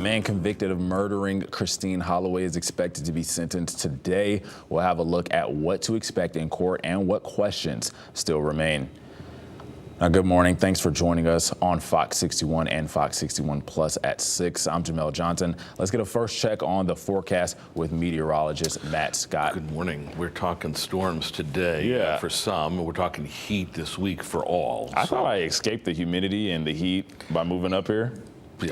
Man convicted of murdering Christine Holloway is expected to be sentenced today. We'll have a look at what to expect in court and what questions still remain. Now, good morning. Thanks for joining us on Fox 61 and Fox 61 Plus at 6. I'm Jamel Johnson. Let's get a first check on the forecast with meteorologist Matt Scott. Good morning. We're talking storms today for some. We're talking heat this week for all. I thought I escaped the humidity and the heat by moving up here.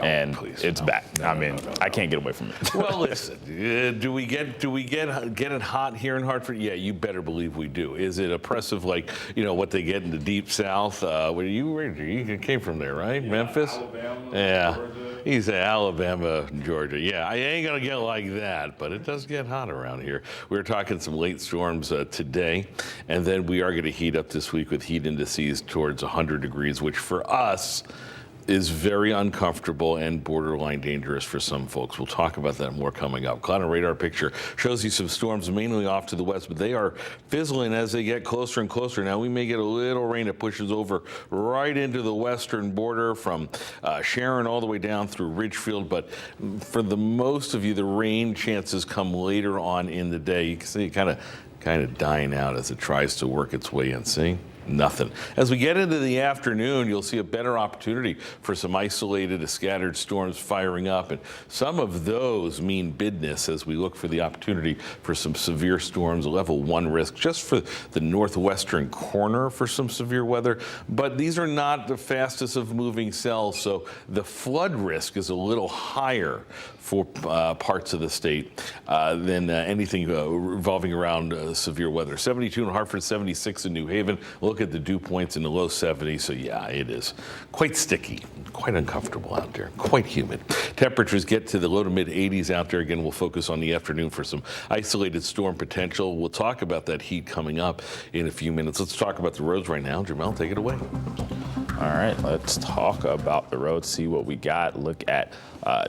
And it's back. I can't get away from it. Well, listen, do we get it hot here in Hartford? Yeah, you better believe we do. Is it oppressive like, what they get in the deep south? Where you came from there, right? Yeah, Memphis? Alabama, Georgia. He's Alabama, Georgia. Yeah, I ain't gonna get like that, but it does get hot around here. We're talking some late storms today, and then we are gonna heat up this week with heat indices towards 100 degrees, which for us is very uncomfortable and borderline dangerous for some folks. We'll talk about that more coming up. Cloud and radar picture shows you some storms mainly off to the west, but they are fizzling as they get closer and closer. Now we may get a little rain that pushes over right into the western border from Sharon all the way down through Ridgefield, but for the most of you, the rain chances come later on in the day. You can see it kind of dying out as it tries to work its way in. See? Nothing. As we get into the afternoon, you'll see a better opportunity for some isolated, scattered storms firing up, and some of those mean business as we look for the opportunity for some severe storms, level 1 risk just for the northwestern corner for some severe weather. But these are not the fastest of moving cells, so the flood risk is a little higher for parts of the state than anything revolving around severe weather. 72 in Hartford, 76 in New Haven. Look at the dew points in the low 70s. So yeah, it is quite sticky, quite uncomfortable out there, quite humid. Temperatures get to the low to mid 80s out there. Again, we'll focus on the afternoon for some isolated storm potential. We'll talk about that heat coming up in a few minutes. Let's talk about the roads right now. Jamel, take it away. All right, let's talk about the roads, see what we got. Look at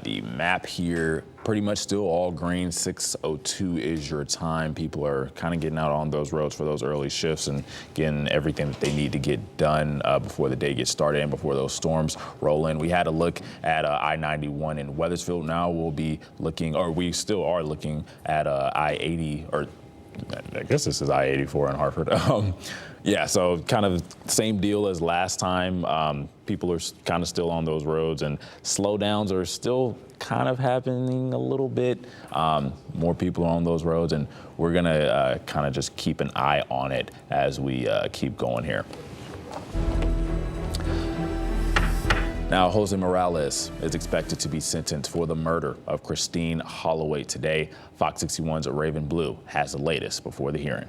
the map here. Pretty much still all green. 6:02 is your time. People are kind of getting out on those roads for those early shifts and getting everything that they need to get done before the day gets started and before those storms roll in. We had a look at I-91 in Wethersfield. Now we'll be looking, or we still are looking at I-80, or I guess this is I-84 in Hartford. Yeah, so kind of same deal as last time. People are kind of still on those roads, and slowdowns are still kind of happening a little bit. More people are on those roads, and we're gonna kind of just keep an eye on it as we keep going here. Now, Jose Morales is expected to be sentenced for the murder of Christine Holloway today. Fox 61's Raven Blue has the latest before the hearing.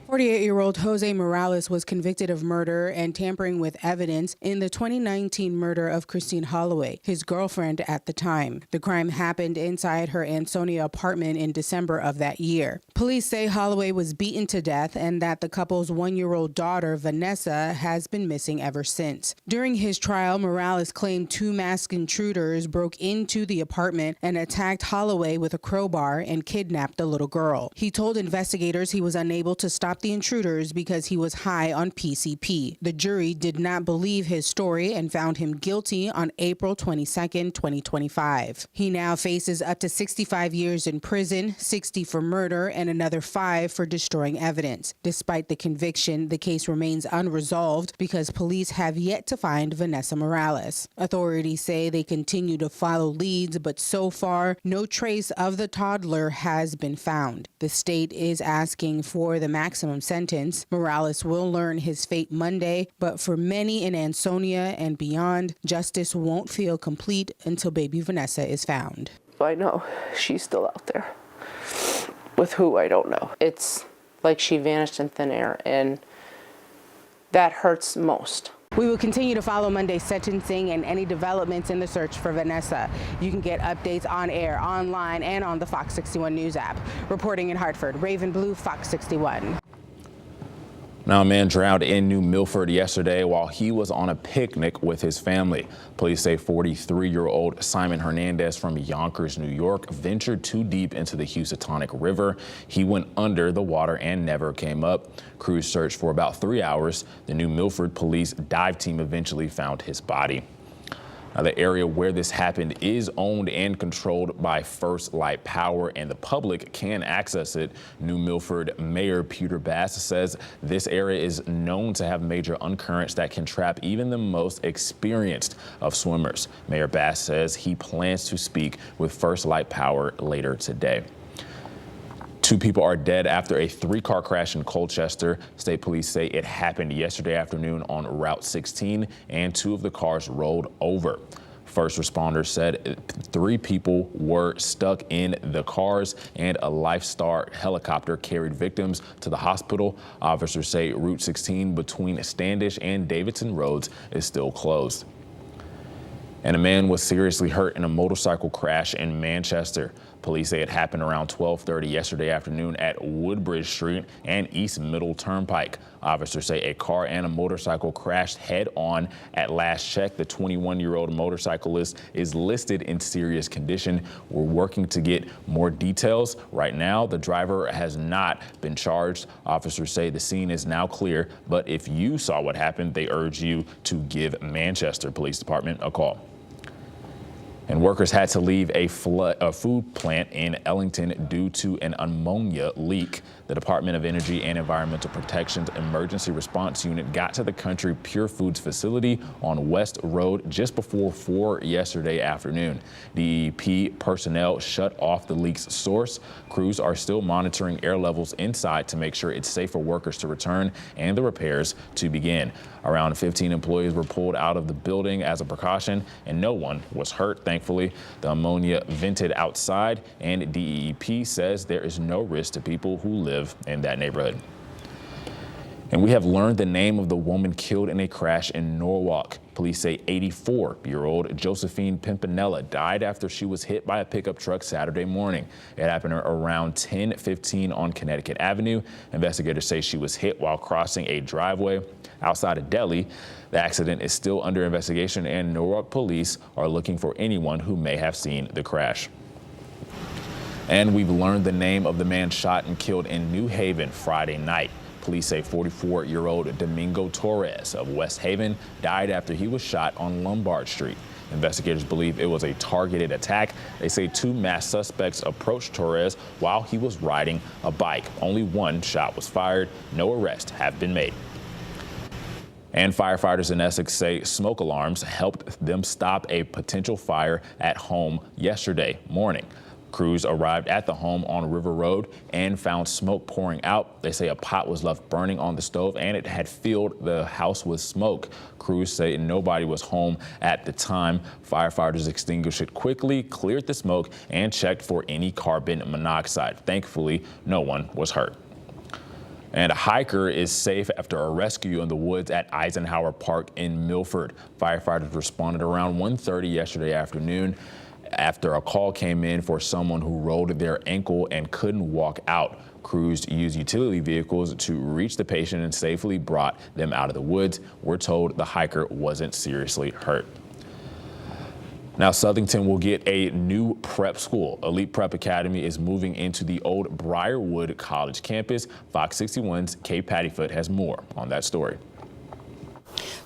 48-year-old Jose Morales was convicted of murder and tampering with evidence in the 2019 murder of Christine Holloway, his girlfriend at the time. The crime happened inside her Ansonia apartment in December of that year. Police say Holloway was beaten to death and that the couple's 1-year-old daughter, Vanessa, has been missing ever since. During his trial, Morales claimed 2 masked intruders broke into the apartment and attacked Holloway with a crowbar and kidnapped the little girl. He told investigators he was unable to stop the intruders because he was high on PCP. The jury did not believe his story and found him guilty on April 22, 2025. He now faces up to 65 years in prison, 60 for murder, and another 5 for destroying evidence. Despite the conviction, the case remains unresolved because police have yet to find Vanessa Morales. Authorities say they continue to follow leads, but so far, no trace of the toddler has been found. The state is asking for the maximum sentence. Morales will learn his fate Monday, but for many in Ansonia and beyond, justice won't feel complete until baby Vanessa is found. I know she's still out there. With who, I don't know. It's like she vanished in thin air, and that hurts most. We will continue to follow Monday's sentencing and any developments in the search for Vanessa. You can get updates on air, online, and on the Fox 61 News app. Reporting in Hartford, Raven Blue, Fox 61. Now, a man drowned in New Milford yesterday while he was on a picnic with his family. Police say 43-year-old Simon Hernandez from Yonkers, New York, ventured too deep into the Housatonic River. He went under the water and never came up. Crews searched for about 3 hours. The New Milford police dive team eventually found his body. Now, the area where this happened is owned and controlled by First Light Power, and the public can access it. New Milford Mayor Peter Bass says this area is known to have major undercurrents that can trap even the most experienced of swimmers. Mayor Bass says he plans to speak with First Light Power later today. 2 people are dead after a 3-car crash in Colchester. State police say it happened yesterday afternoon on Route 16, and 2 of the cars rolled over. First responders said 3 people were stuck in the cars, and a Lifestar helicopter carried victims to the hospital. Officers say Route 16 between Standish and Davidson Roads is still closed. And a man was seriously hurt in a motorcycle crash in Manchester. Police say it happened around 12:30 yesterday afternoon at Woodbridge Street and East Middle Turnpike. Officers say a car and a motorcycle crashed head-on. At last check, the 21-year-old motorcyclist is listed in serious condition. We're working to get more details. Right now, the driver has not been charged. Officers say the scene is now clear, but if you saw what happened, they urge you to give Manchester Police Department a call. And workers had to leave a food plant in Ellington due to an ammonia leak. The Department of Energy and Environmental Protection's Emergency Response Unit got to the Country Pure Foods facility on West Road just before 4 yesterday afternoon. DEP personnel shut off the leak's source. Crews are still monitoring air levels inside to make sure it's safe for workers to return and the repairs to begin. Around 15 employees were pulled out of the building as a precaution, and no one was hurt, thankfully. The ammonia vented outside, and DEP says there is no risk to people who live in that neighborhood. And we have learned the name of the woman killed in a crash in Norwalk. Police say 84-year-old Josephine Pimpinella died after she was hit by a pickup truck Saturday morning. It happened around 10:15 on Connecticut Avenue. Investigators say she was hit while crossing a driveway outside of Delhi. The accident is still under investigation, and Norwalk police are looking for anyone who may have seen the crash. And we've learned the name of the man shot and killed in New Haven Friday night. Police say 44-year-old Domingo Torres of West Haven died after he was shot on Lombard Street. Investigators believe it was a targeted attack. They say 2 masked suspects approached Torres while he was riding a bike. Only 1 shot was fired. No arrests have been made. And firefighters in Essex say smoke alarms helped them stop a potential fire at home yesterday morning. Crews arrived at the home on River Road and found smoke pouring out. They say a pot was left burning on the stove and it had filled the house with smoke. Crews say nobody was home at the time. Firefighters extinguished it quickly, cleared the smoke, and checked for any carbon monoxide. Thankfully, no one was hurt. And a hiker is safe after a rescue in the woods at Eisenhower Park in Milford. Firefighters responded around 1:30 yesterday afternoon after a call came in for someone who rolled their ankle and couldn't walk out. Crews used utility vehicles to reach the patient and safely brought them out of the woods. We're told the hiker wasn't seriously hurt. Now, Southington will get a new prep school. Elite Prep Academy is moving into the old Briarwood College campus. Fox 61's Kay Pattyfoot has more on that story.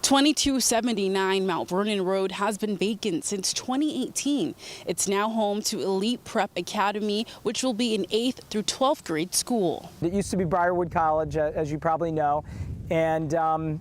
2279 Mount Vernon Road has been vacant since 2018. It's now home to Elite Prep Academy, which will be an 8th through 12th grade school. It used to be Briarwood College, as you probably know. And,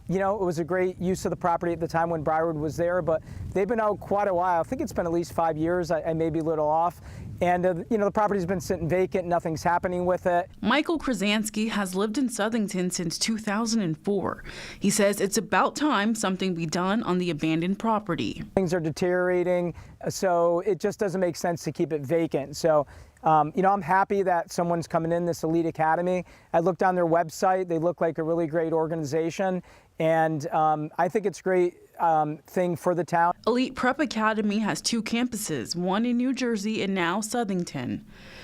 you know, it was a great use of the property at the time when Briarwood was there, but they've been out quite a while. I think it's been at least 5 years. I may be a little off. And, you know, the property's been sitting vacant. Nothing's happening with it. Michael Krasansky has lived in Southington since 2004. He says it's about time something be done on the abandoned property. Things are deteriorating, so it just doesn't make sense to keep it vacant. So, you know, I'm happy that someone's coming in, this Elite Academy. I looked on their website. They look like a really great organization. And I think it's a great thing for the town. Elite Prep Academy has 2 campuses, one in New Jersey and now Southington.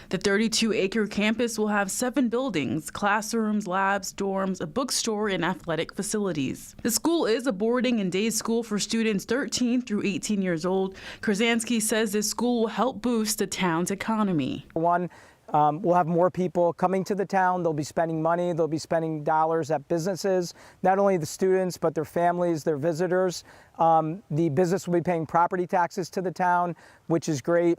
The 32-acre campus will have 7 buildings, classrooms, labs, dorms, a bookstore, and athletic facilities. The school is a boarding and day school for students 13 through 18 years old. Krasansky says this school will help boost the town's economy. One, We'll have more people coming to the town. They'll be spending money. They'll be spending dollars at businesses, not only the students, but their families, their visitors. The business will be paying property taxes to the town, which is great,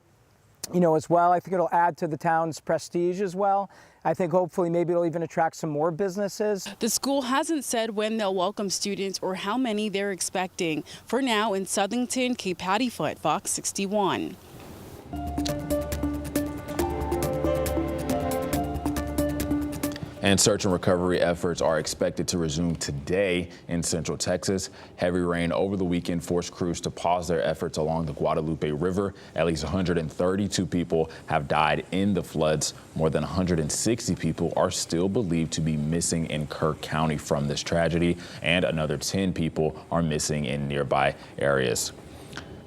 as well. I think it'll add to the town's prestige as well. I think hopefully maybe it'll even attract some more businesses. The school hasn't said when they'll welcome students or how many they're expecting. For now, in Southington, Cape Hattie-Foot, Fox 61. And search and recovery efforts are expected to resume today in Central Texas. Heavy rain over the weekend forced crews to pause their efforts along the Guadalupe River. At least 132 people have died in the floods. More than 160 people are still believed to be missing in Kirk County from this tragedy, and another 10 people are missing in nearby areas.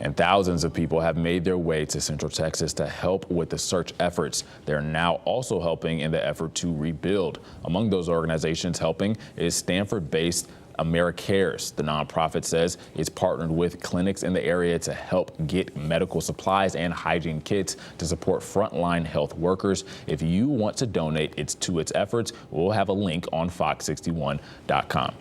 And thousands of people have made their way to Central Texas to help with the search efforts. They're now also helping in the effort to rebuild. Among those organizations helping is Stanford-based AmeriCares. The nonprofit says it's partnered with clinics in the area to help get medical supplies and hygiene kits to support frontline health workers. If you want to donate to its efforts, we'll have a link on fox61.com.